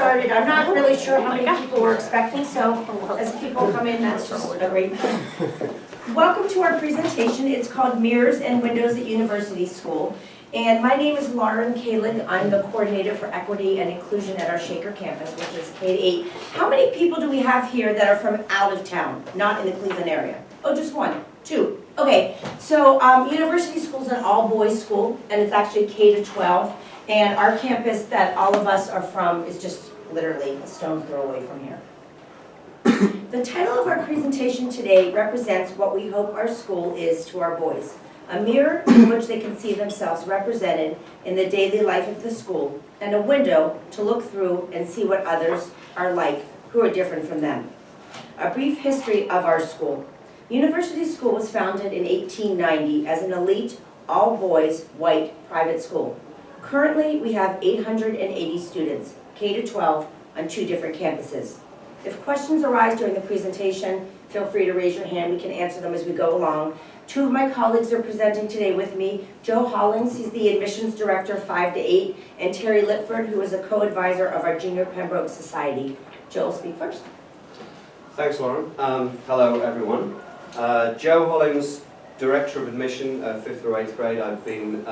started. I'm not really sure how many people we're expecting, so as people come in, that's just a great thing. Welcome to our presentation. It's called Mirrors and Windows at University School. And my name is Lauren Kaling. I'm the coordinator for equity and inclusion at our Shaker campus, which is K-8. How many people do we have here that are from out of town, not in the Cleveland area? Oh, just one, two. Okay, so University School is an all-boys school, and it's actually K-12. And our campus that all of us are from is just literally a stone's throw away from here. The title of our presentation today represents what we hope our school is to our boys. A mirror in which they can see themselves represented in the daily life of the school, and a window to look through and see what others are like who are different from them. A brief history of our school. University School was founded in 1890 as an elite, all-boys, white private school. Currently, we have 880 students, K-12, on 2 different campuses. If questions arise during the presentation, feel free to raise your hand. We can answer them as we go along. 2 of my colleagues are presenting today with me. Joe Hollings, he's the admissions director 5 to 8, and Terry Ludford, who is a co-advisor of our Junior Pembroke Society. Joe will speak first. Thanks, Lauren. Hello, everyone. Joe Hollings, Director of Admission, 5th through 8th grade. I've been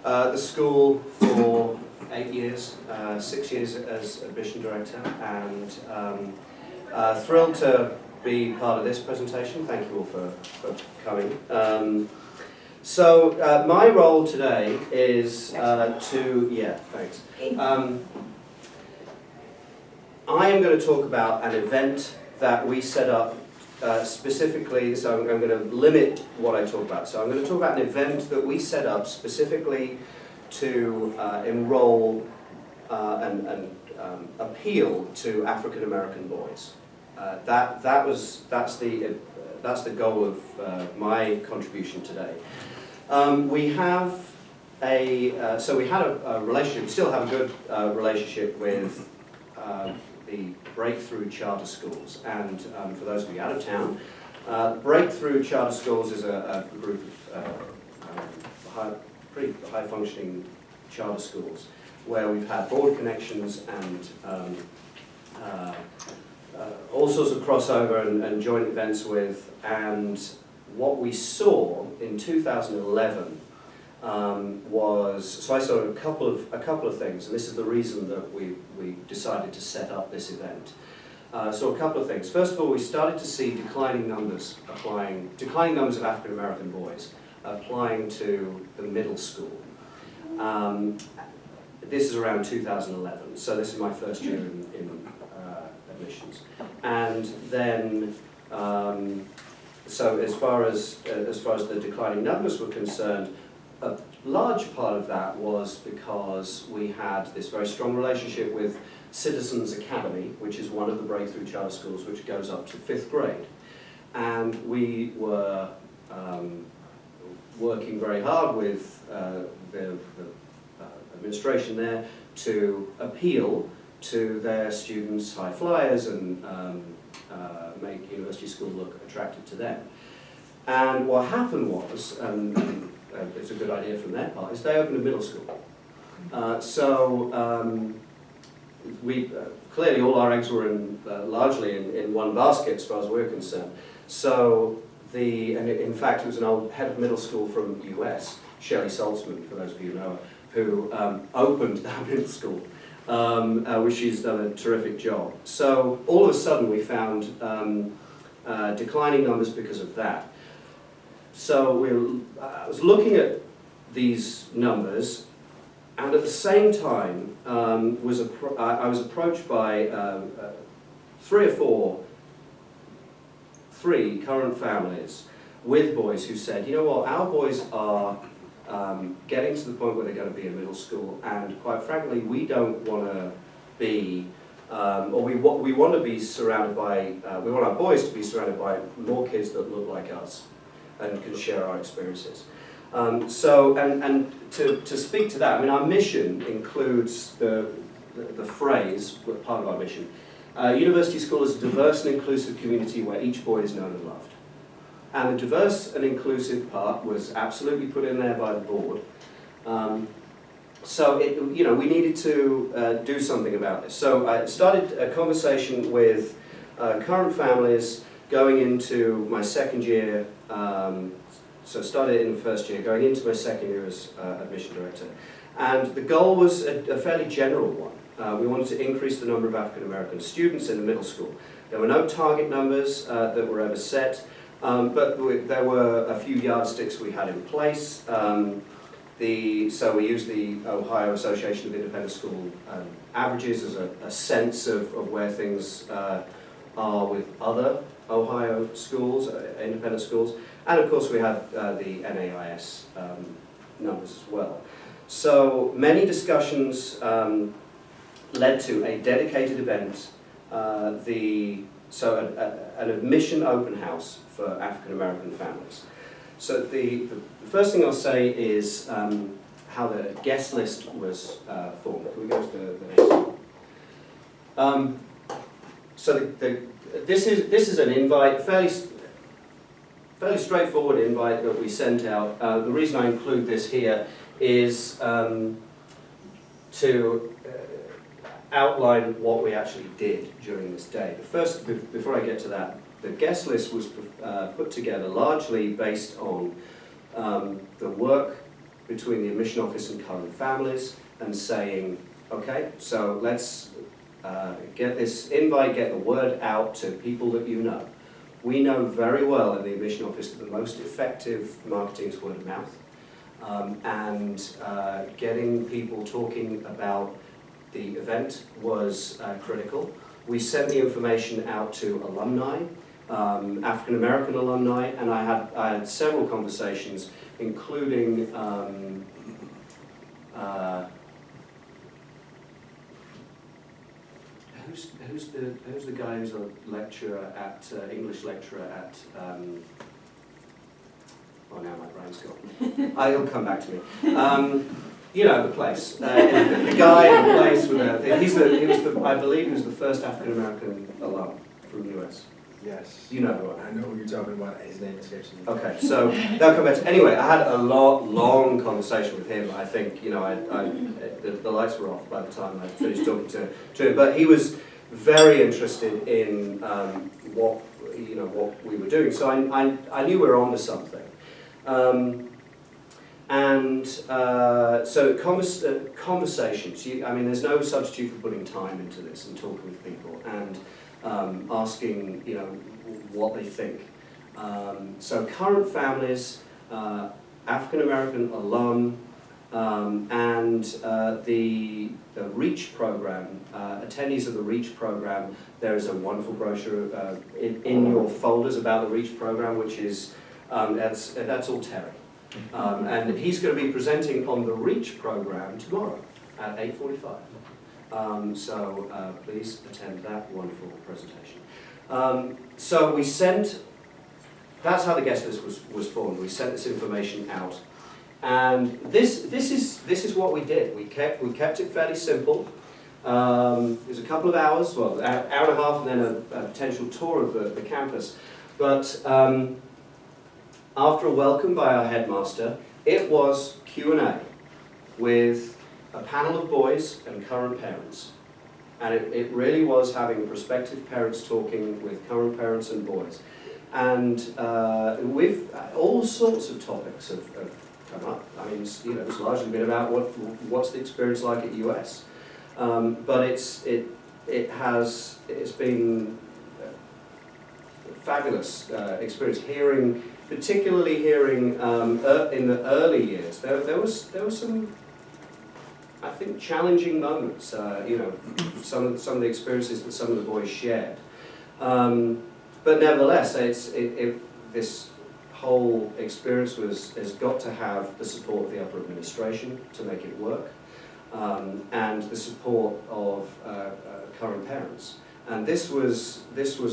at the school for 8 years, 6 years as Admission Director, and thrilled to be part of this presentation. Thank you all for coming. So my role today is thanks. I am going to talk about an event that we set up specifically, so I'm going to limit what I talk about. So I'm going to talk about an event that we set up specifically to enroll and appeal to African American boys. That's the goal of my contribution today. We had a relationship, we still have a good relationship with the Breakthrough Charter Schools, and for those of you out of town, Breakthrough Charter Schools is a group of pretty high-functioning charter schools where we've had board connections and all sorts of crossover and joint events with, and what we saw in 2011 so I saw a couple of things, and this is the reason that we decided to set up this event. So a couple of things. First of all, we started to see declining numbers of African American boys applying to the middle school. This is around 2011, so this is my first year in admissions. And then, so as far as the declining numbers were concerned, a large part of that was because we had this very strong relationship with Citizens Academy, which is one of the Breakthrough Charter Schools, which goes up to 5th grade. And we were working very hard with the administration there to appeal to their students' high flyers and make University School look attractive to them. And what happened was, and it's a good idea from their part, is they opened a middle school. We clearly all our eggs were largely in one basket as far as we're concerned. So and in fact it was an old head of middle school from the US, Shelley Saltzman, for those of you who know her, who opened that middle school, which she's done a terrific job. So all of a sudden we found declining numbers because of that. So I was looking at these numbers, and at the same time I was approached by three current families with boys who said, you know what, our boys are getting to the point where they're going to be in middle school, and quite frankly, we don't want to be, we want to be surrounded by, we want our boys to be surrounded by more kids that look like us and can share our experiences. To speak to that, I mean, our mission includes the phrase, part of our mission, University School is a diverse and inclusive community where each boy is known and loved. And the diverse and inclusive part was absolutely put in there by the board. So we needed to do something about this. So I started a conversation with current families going into my second year. So started in the first year, going into my second year as admission director. And the goal was a fairly general one. We wanted to increase the number of African American students in the middle school. There were no target numbers that were ever set, but there were a few yardsticks we had in place. So we used the Ohio Association of Independent School averages as a sense of where things are with other Ohio schools, independent schools. And of course we had the NAIS numbers as well. So many discussions led to a dedicated event, an admission open house for African American families. So the first thing I'll say is how the guest list was formed. Can we go to the next one? This is an invite, fairly straightforward invite that we sent out. The reason I include this here is to outline what we actually did during this day. Before I get to that, the guest list was put together largely based on the work between the admission office and current families and saying, okay, so let's get this invite, get the word out to people that you know. We know very well in the admission office that the most effective marketing is word of mouth. Getting people talking about the event was critical. We sent the information out to alumni, African American alumni, and I had several conversations, including who's the guy who's a lecturer at English lecturer at. Oh, now my brain's gone. He'll come back to me. You know the place. The guy in the place with I believe he was the first African American alum from the US. Yes. You know who I know who you're talking about. His name escapes me. Okay, so they'll come back to. Anyway, I had a long conversation with him. I think the lights were off by the time I finished talking to him, but he was very interested in what we were doing. So I knew we were onto something. So conversations, there's no substitute for putting time into this and talking with people and asking, what they think. So current families, African American alum, and the REACH program, attendees of the REACH program. There is a wonderful brochure in your folders about the REACH program, which is that's all Terry. And he's going to be presenting on the REACH program tomorrow at 8:45. So please attend that wonderful presentation. So we sent, that's how the guest list was formed. We sent this information out. And this is what we did. We kept it fairly simple. It was a couple of hours, well, an hour and a half, and then a potential tour of the campus. But after a welcome by our headmaster, it was Q&A with a panel of boys and current parents. And it really was having prospective parents talking with current parents and boys. And with all sorts of topics have come up. It's largely been about what's the experience like at US. But it's been a fabulous experience particularly hearing in the early years. There was some, I think, challenging moments. Some of the experiences that some of the boys shared. But nevertheless, this whole experience has got to have the support of the upper administration to make it work, and the support of current parents. And this was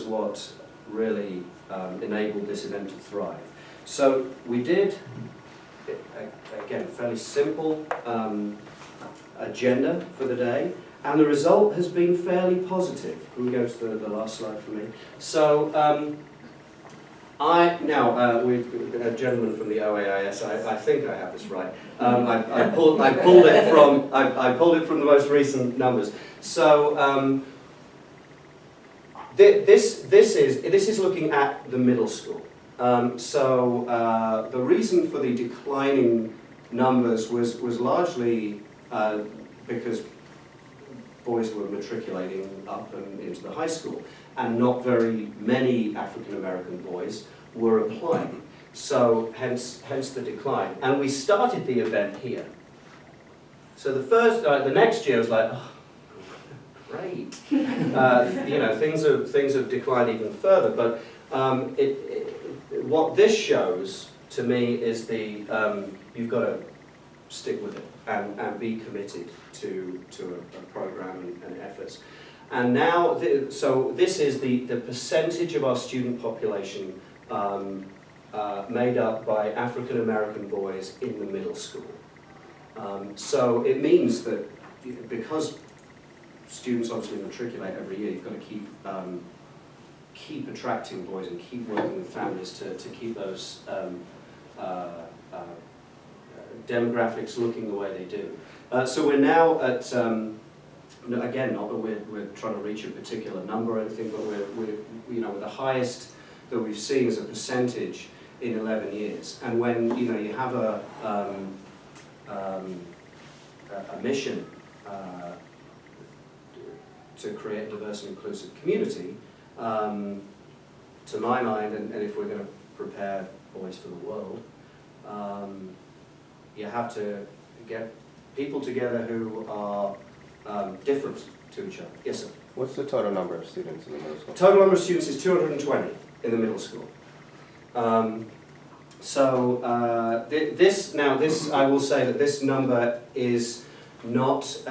what really enabled this event to thrive. So we did, again, a fairly simple agenda for the day, and the result has been fairly positive. Can we go to the last slide for me? So We've a gentleman from the OAIS. I think I have this right. I pulled it from the most recent numbers. So this is looking at the middle school. The reason for the declining numbers was largely because boys were matriculating up and into the high school, and not very many African American boys were applying. So hence the decline. And we started the event here. So the next year was like, oh, great. Things have declined even further. But what this shows to me is you've got to stick with it and be committed to a program and efforts. And now, so this is the percentage of our student population made up by African American boys in the middle school. So it means that because students obviously matriculate every year, you've got to keep attracting boys and keep working with families to keep those demographics looking the way they do. So we're now at, again, not that we're trying to reach a particular number or anything, but we're the highest that we've seen as a percentage in 11 years. And when you have a mission to create a diverse and inclusive community, to my mind, and if we're going to prepare boys for the world, you have to get people together who are different to each other. Yes, sir? What's the total number of students in the middle school? Total number of students is 220 in the middle school. This I will say that this number is not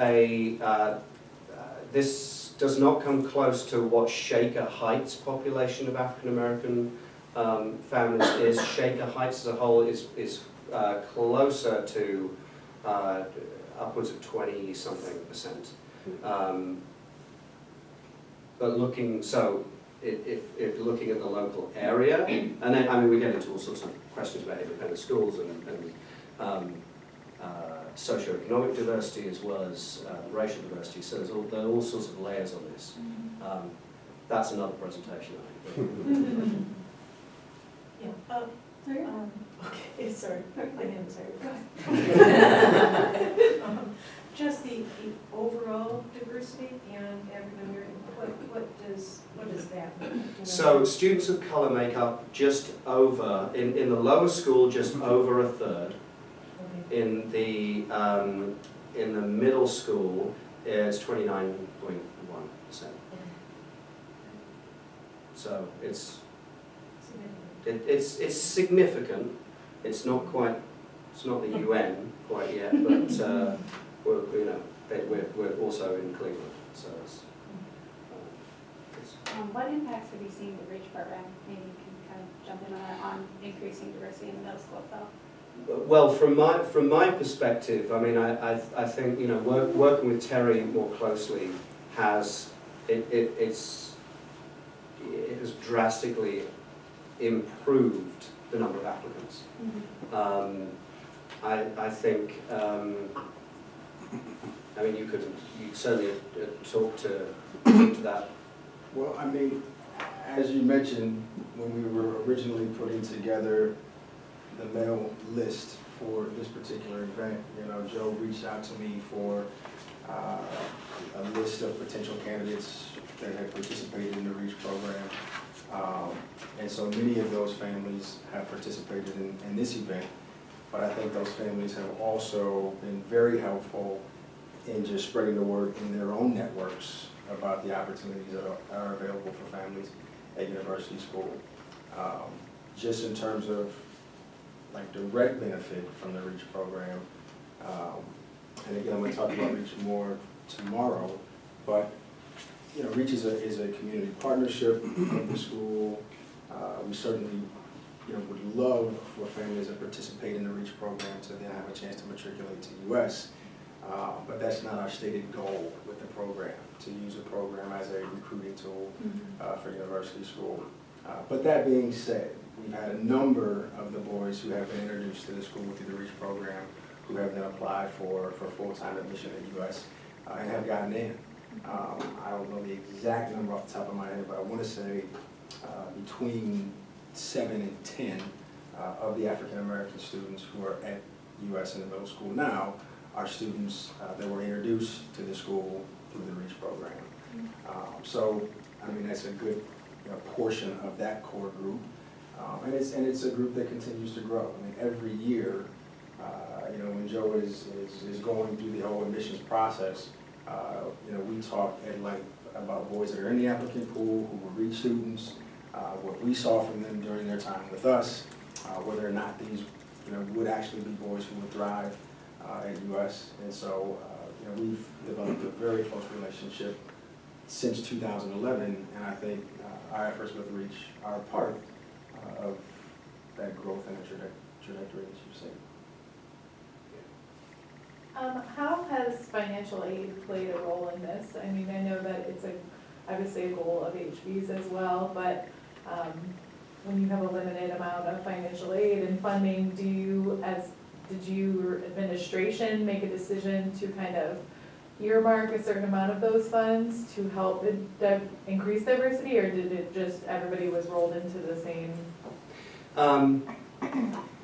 this does not come close to what Shaker Heights population of African American families is. Shaker Heights as a whole is closer to upwards of 20-something%. But looking, if looking at the local area, and then we get into all sorts of questions about independent schools and socioeconomic diversity as well as racial diversity. So there are all sorts of layers on this. That's another presentation, I think. Yeah. Sorry. Okay. Sorry. My hand. Sorry. Just the overall diversity beyond African American. What does that mean? So students of color make up just over in the lower school just over a third. Okay. In the middle school, it's 29.1%. So it's significant. It's not the UN quite yet, but we're also in Cleveland. So what impacts have you seen the REACH program? Maybe you can kind of jump in on increasing diversity in the middle school itself. Well, from my perspective, I mean, I think working with Terry more closely has it has drastically improved the number of applicants. I think I mean you certainly talk to that. Well, I mean, as you mentioned, when we were originally putting together the male list for this particular event, Joe reached out to me for a list of potential candidates that had participated in the REACH program. And so many of those families have participated in this event, but I think those families have also been very helpful in just spreading the word in their own networks about the opportunities that are available for families at University School. Just in terms of like direct benefit from the REACH program, and again I'm going to talk about REACH more tomorrow, but REACH is a community partnership with the school. We certainly would love for families that participate in the REACH program to then have a chance to matriculate to US. But that's not our stated goal with the program, to use a program as a recruiting tool for University School. But that being said, we've had a number of the boys who have been introduced to the school through the REACH program, who have then applied for full-time admission at US and have gotten in. I don't know the exact number off the top of my head, but I want to say between 7 and 10 of the African-American students who are at US in the middle school now are students that were introduced to the school through the REACH program. So, I mean, that's a good portion of that core group. And it's a group that continues to grow. I mean, every year, when Joe is going through the whole admissions process, we talk at length about boys that are in the applicant pool, who were REACH students, what we saw from them during their time with us, whether or not these, would actually be boys who would thrive at US. And so, we've developed a very close relationship since 2011, and I think our efforts with REACH are part of that growth and trajectory that you've seen. How has financial aid played a role in this? I mean, I know that it's obviously a goal of HB's as well, but when you have a limited amount of financial aid and funding, did your administration make a decision to kind of earmark a certain amount of those funds to help increase diversity, or did it just everybody was rolled into the same?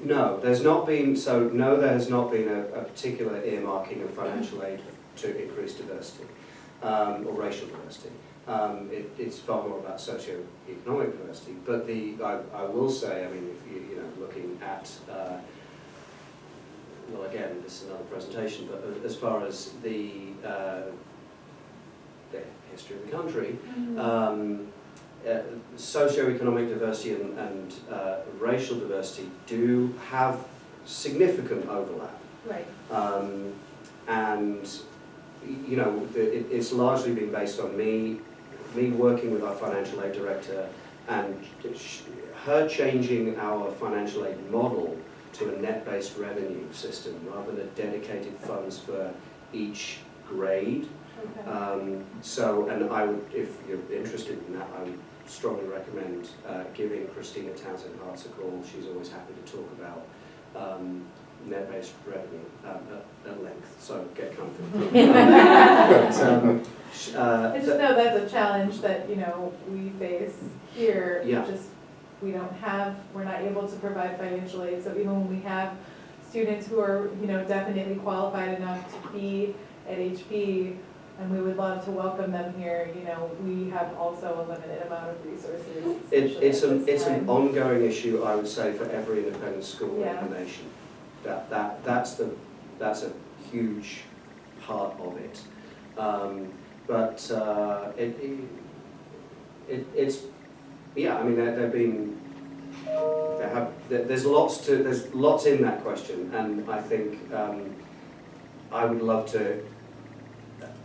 No, there has not been a particular earmarking of financial aid to increase diversity or racial diversity. It's far more about socio-economic diversity. But I will say, I mean, if you're looking at well, again, this is another presentation, but as far as the history of the country, socio-economic diversity and racial diversity do have significant overlap. Right. And it's largely been based on me working with our financial aid director and her changing our financial aid model to a net-based revenue system rather than dedicated funds for each grade. Okay. And I would, if you're interested in that, I would strongly recommend giving Christina Townsend Hart's a call. She's always happy to talk about net-based revenue at length, so get comfy. I just know that's a challenge that, we face here. Yeah. We're not able to provide financial aid, so even when we have students who are, definitely qualified enough to be at HP, and we would love to welcome them here, we have also a limited amount of resources. It's an ongoing issue, I would say, for every independent school in the nation. That's a huge part of it. There's lots in that question, and I think I would love to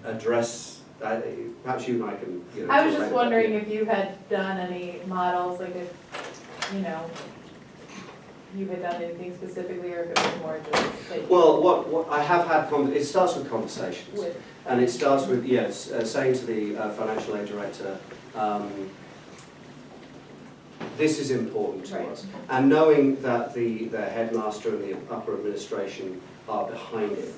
address. Perhaps you and I can. I was just wondering if you had done any models, like if you had done anything specifically, or if it was more just like. Well, what I have had, it starts with conversations, and it starts with saying to the financial aid director, this is important to us, and knowing that the headmaster and the upper administration are behind it.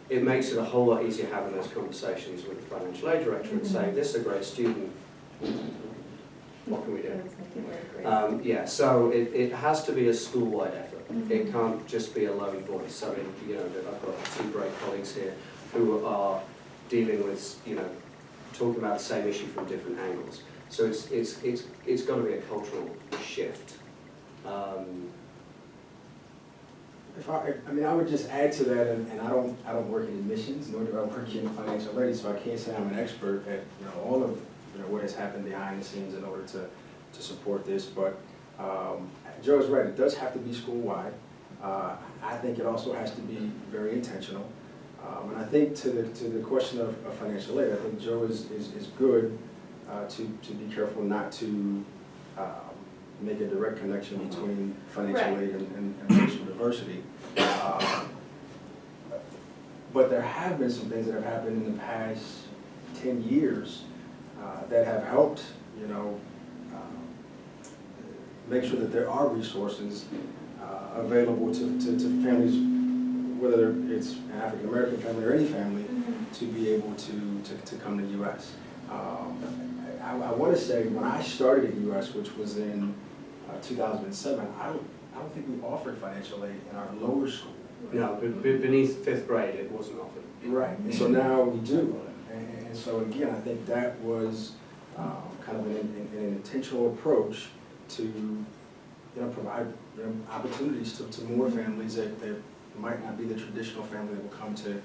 It makes it a whole lot easier having those conversations with the financial aid director and saying, this is a great student, what can we do? So it has to be a school-wide effort. It can't just be a lone voice. I mean, I've got two great colleagues here who are dealing with, talking about the same issue from different angles. So it's got to be a cultural shift. I would just add to that, and I don't work in admissions, nor do I work in financial aid, so I can't say I'm an expert at all of what has happened behind the scenes in order to support this. But Joe is right; it does have to be school-wide. I think it also has to be very intentional. And I think to the question of financial aid, I think Joe is good to be careful not to make a direct connection between financial aid and racial diversity. But there have been some things that have happened in the past 10 years that have helped, make sure that there are resources available to families, whether it's an African American family or any family, to be able to come to U.S. I want to say when I started at U.S., which was in 2007, I don't think we offered financial aid in our lower school. No, but beneath 5th grade it wasn't offered. Right, and so now we do. And so again, I think that was kind of an intentional approach to provide opportunities to more families that might not be the traditional family that will come to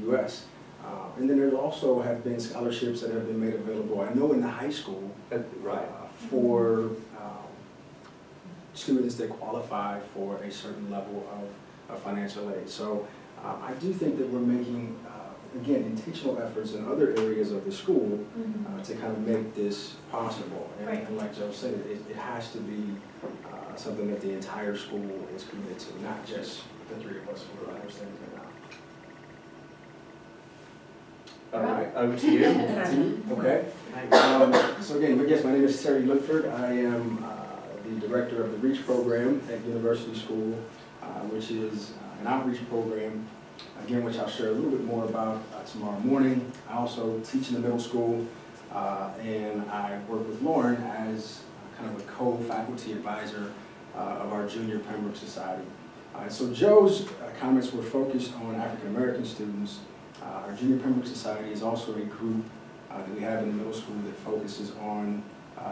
U.S. And then there also have been scholarships that have been made available, I know in the high school, Right. for students that qualify for a certain level of financial aid. So I do think that we're making, again, intentional efforts in other areas of the school to kind of make this possible. And like Joe said, it has to be something that the entire school is committed to, not just the 3 of us who are understanding it now. All right, over to you. Okay. So again, my name is Terry Ludford. I am the director of the REACH program at University School, which is an outreach program, again, which I'll share a little bit more about tomorrow morning. I also teach in the middle school, and I work with Lauren as kind of a co-faculty advisor of our Junior Pembroke Society. So Joe's comments were focused on African American students. Our Junior Pembroke Society is also a group that we have in the middle school that focuses on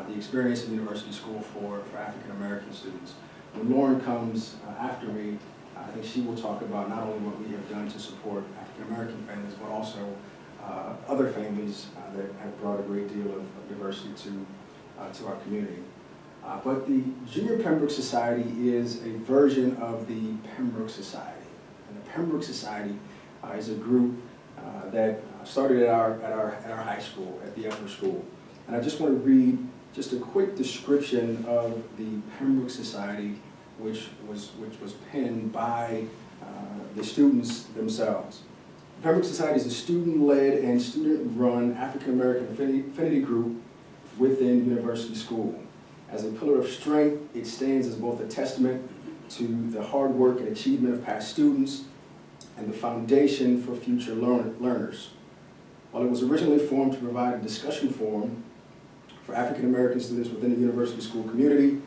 the experience in University School for African American students. When Lauren comes after me, I think she will talk about not only what we have done to support African American families, but also other families that have brought a great deal of diversity to our community. But the Junior Pembroke Society is a version of the Pembroke Society. And the Pembroke Society is a group that started at our high school, at the upper school. And I just want to read just a quick description of the Pembroke Society, which was penned by the students themselves. The Pembroke Society is a student-led and student-run African-American affinity group within University School. As a pillar of strength, it stands as both a testament to the hard work and achievement of past students and the foundation for future learners. While it was originally formed to provide a discussion forum for African American students within the University School community,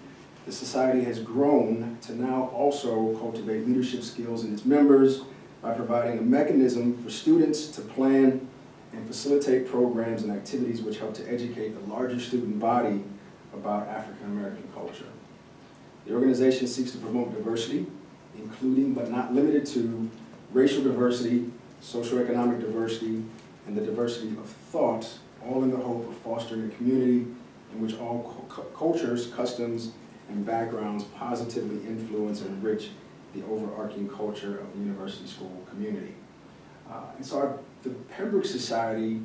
the Society has grown to now also cultivate leadership skills in its members by providing a mechanism for students to plan and facilitate programs and activities which help to educate the larger student body about African American culture. The organization seeks to promote diversity, including but not limited to racial diversity, socioeconomic diversity, and the diversity of thought, all in the hope of fostering a community in which all cultures, customs, and backgrounds positively influence and enrich the overarching culture of the University School community. And so the Pembroke Society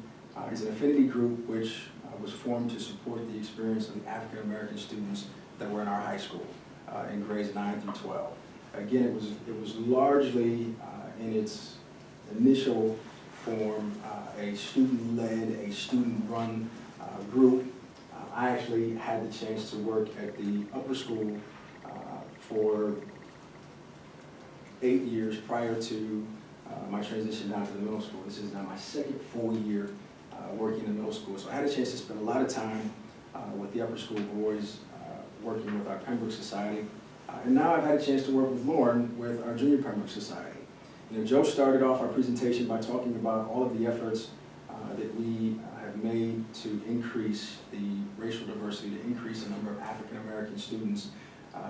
is an affinity group which was formed to support the experience of the African American students that were in our high school in grades 9 through 12. Again, it was largely in its initial form a student-led, a student-run group. I actually had the chance to work at the upper school for 8 years prior to my transition down to the middle school. This is now my second full year working in the middle school. So I had a chance to spend a lot of time with the upper school boys, working with our Pembroke Society. And now I've had a chance to work with Lauren with our Junior Pembroke Society. You know, Joe started off our presentation by talking about all of the efforts that we have made to increase the racial diversity, to increase the number of African American students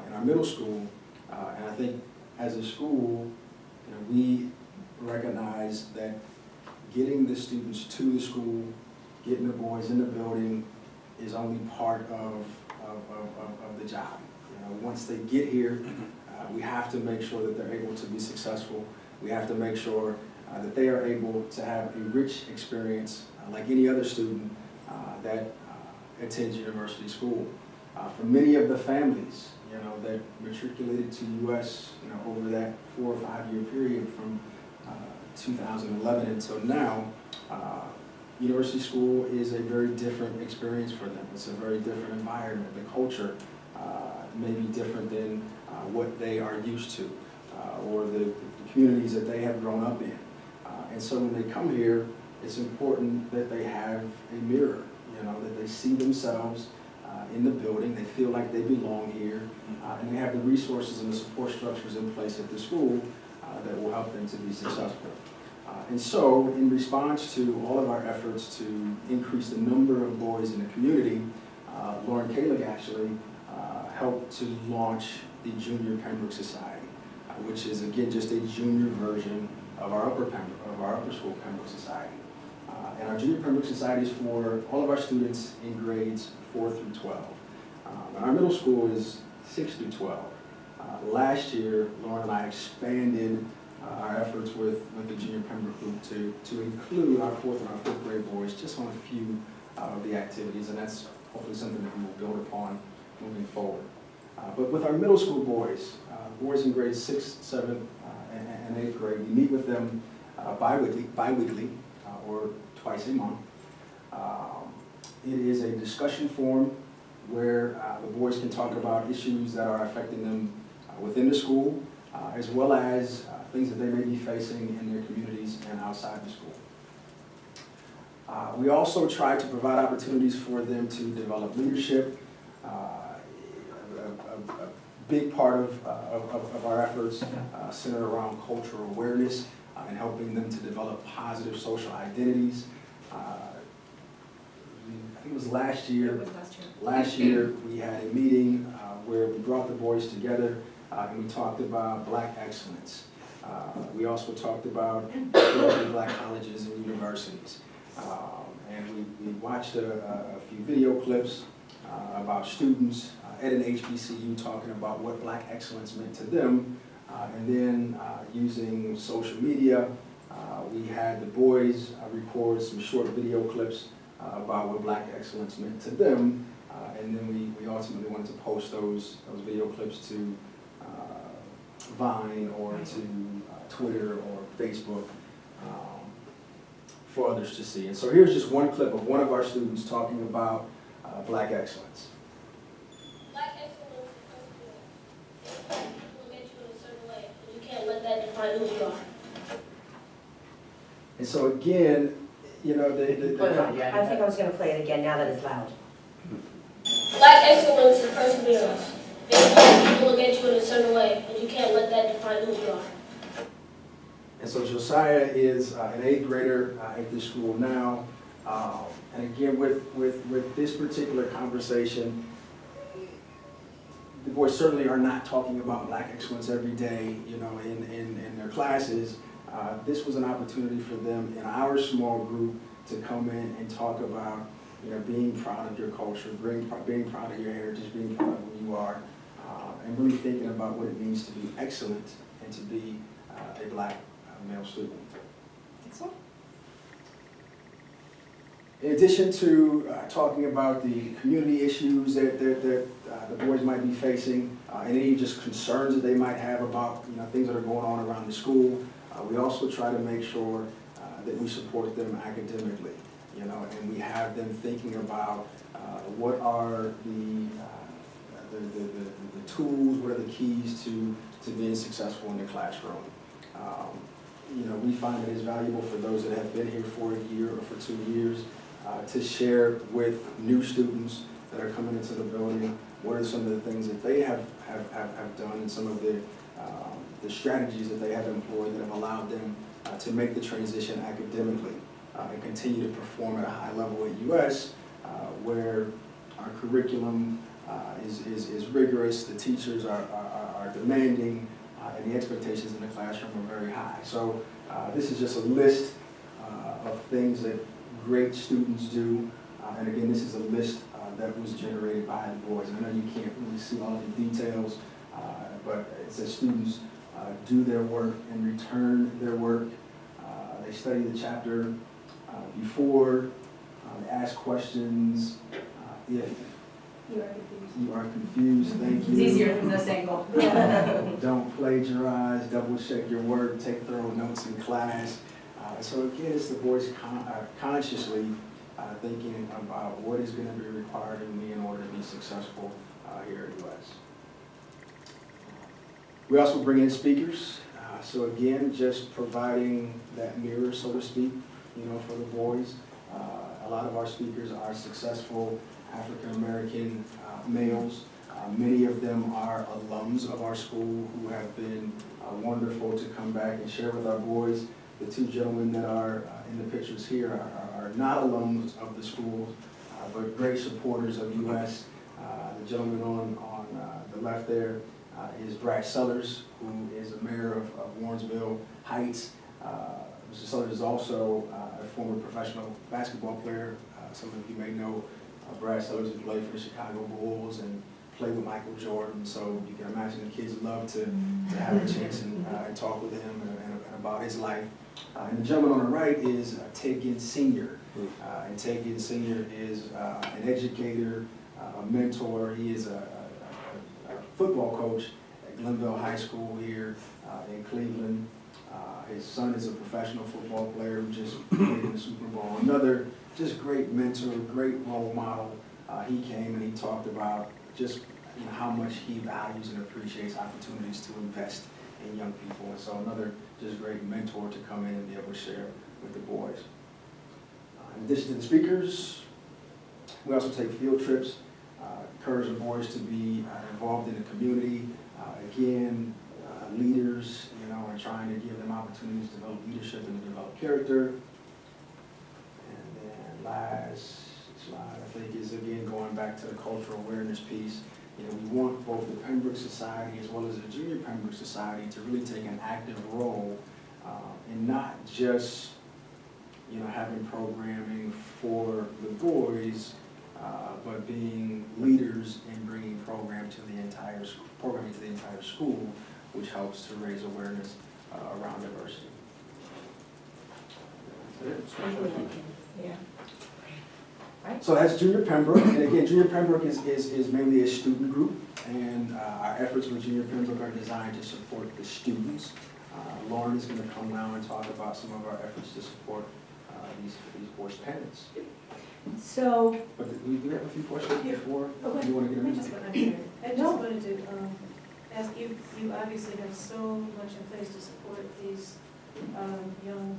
in our middle school. And I think as a school, you know, we recognize that getting the students to the school, getting the boys in the building is only part of the job. You know, once they get here, we have to make sure that they're able to be successful. We have to make sure that they are able to have a rich experience like any other student that attends University School. For many of the families, you know, that matriculated to U.S., you know, over that 4 or 5 year period from 2011 until now, University School is a very different experience for them. It's a very different environment. The culture may be different than what they are used to, or the communities that they have grown up in. And so when they come here, it's important that they have a mirror, that they see themselves in the building, they feel like they belong here, and they have the resources and the support structures in place at the school that will help them to be successful. And so, in response to all of our efforts to increase the number of boys in the community, Lauren Kalick actually helped to launch the Junior Pembroke Society, which is again just a junior version of our upper school Pembroke Society. And our Junior Pembroke Society is for all of our students in grades 4 through 12. And our middle school is 6 through 12. Last year, Lauren and I expanded our efforts with the Junior Pembroke group to include our 4th and our 5th grade boys just on a few of the activities, and that's hopefully something that we will build upon moving forward. But with our middle school boys, boys in grades 6th, 7th, and 8th grade, we meet with them bi-weekly or twice a month. It is a discussion forum where the boys can talk about issues that are affecting them within the school, as well as things that they may be facing in their communities and outside the school. We also try to provide opportunities for them to develop leadership. A big part of our efforts center around cultural awareness and helping them to develop positive social identities. I think it was last year. Last year we had a meeting where we brought the boys together and we talked about Black excellence. We also talked about building Black colleges and universities. And we watched a few video clips about students at an HBCU talking about what Black excellence meant to them. And then using social media, we had the boys record some short video clips about what Black excellence meant to them. And then we ultimately wanted to post those video clips to Vine or to Twitter or Facebook for others to see. And so here's just one clip of one of our students talking about Black excellence. Black excellence is people look at you in a certain way, but you can't let that define who you are. And so again, I think I was going to play it again now that it's loud. Black excellence is perseverance. People look at you in a certain way, but you can't let that define who you are. And so Josiah is an 8th grader at this school now. And again, with this particular conversation, the boys certainly are not talking about Black excellence every day, in their classes. This was an opportunity for them in our small group to come in and talk about, being proud of your culture, being proud of your heritage, being proud of who you are, and really thinking about what it means to be excellent and to be a Black male student. Excellent. In addition to talking about the community issues that the boys might be facing, and any just concerns that they might have about things that are going on around the school, we also try to make sure that we support them academically, and we have them thinking about what are the tools, what are the keys to being successful in the classroom. We find it is valuable for those that have been here for a year or for 2 years to share with new students that are coming into the building what are some of the things that they have done and some of the strategies that they have employed that have allowed them to make the transition academically and continue to perform at a high level at US, where our curriculum is rigorous, the teachers are demanding, and the expectations in the classroom are very high. So this is just a list of things that great students do, and again, this is a list that was generated by the boys. And I know you can't really see all of the details, but it says students do their work and return their work. They study the chapter before, they ask questions. If you are confused, thank you. It's easier from this angle. Don't plagiarize, double check your work, take thorough notes in class. So again, it's the boys consciously thinking about what is going to be required of me in order to be successful here at US. We also bring in speakers. So again, just providing that mirror, so to speak, for the boys. A lot of our speakers are successful African-American males. Many of them are alums of our school who have been wonderful to come back and share with our boys. The two gentlemen that are in the pictures here are not alums of the school, but great supporters of US. The gentleman on the left there is Brad Sellers, who is the mayor of Warrensville Heights. Mr. Sellers is also a former professional basketball player. Some of you may know Brad Sellers, who played for the Chicago Bulls and played with Michael Jordan. So you can imagine the kids love to have a chance and talk with him and about his life. And the gentleman on the right is Tegan Sr. And Tegan Sr. is an educator, a mentor. He is a football coach at Glenville High School here in Cleveland. His son is a professional football player who just played in the Super Bowl. Another just great mentor, great role model. He came and he talked about just how much he values and appreciates opportunities to invest in young people. And so another just great mentor to come in and be able to share with the boys. In addition to the speakers, we also take field trips, encourage the boys to be involved in the community. Again, leaders, and trying to give them opportunities to develop leadership and to develop character. And then last slide, I think, is again going back to the cultural awareness piece. We want both the Pembroke Society as well as the Junior Pembroke Society to really take an active role in not just, having programming for the boys, but being leaders in bringing programming to the entire school, which helps to raise awareness around diversity. Yeah. So that's Junior Pembroke, and again, Junior Pembroke is mainly a student group, and our efforts with Junior Pembroke are designed to support the students. Lauren is going to come now and talk about some of our efforts to support these boys' parents. So, But we do have a few questions before. Okay. You want to get I in? just wanted to ask you, you obviously have so much in place to support these young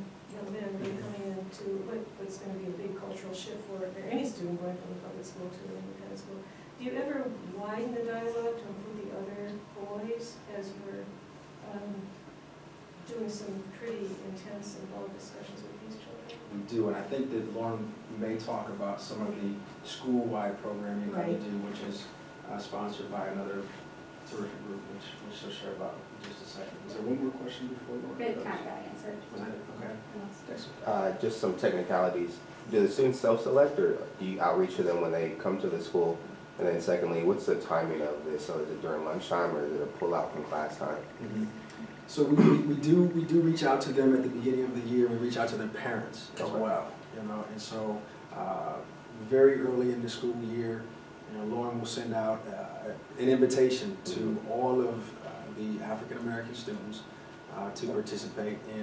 men that are coming into what's going to be a big cultural shift for any student going from the public school to the independent school. Do you ever widen the dialogue to include the other boys as we're doing some pretty intense and long discussions with these children? We do, and I think that Lauren may talk about some of the school-wide programming that we do, which is sponsored by another terrific group, which she'll share about in just a second. Is there one more question before Lauren? It kind of got answered. Was that it? Okay. Thanks. Just some technicalities. Do the students self-select, or do you outreach to them when they come to the school? And then secondly, what's the timing of this? So is it during lunchtime, or is it a pull-out from class time? Mm-hmm. So we do reach out to them at the beginning of the year. We reach out to their parents as well, and so very early in the school year, Lauren will send out an invitation to all of the African American students to participate in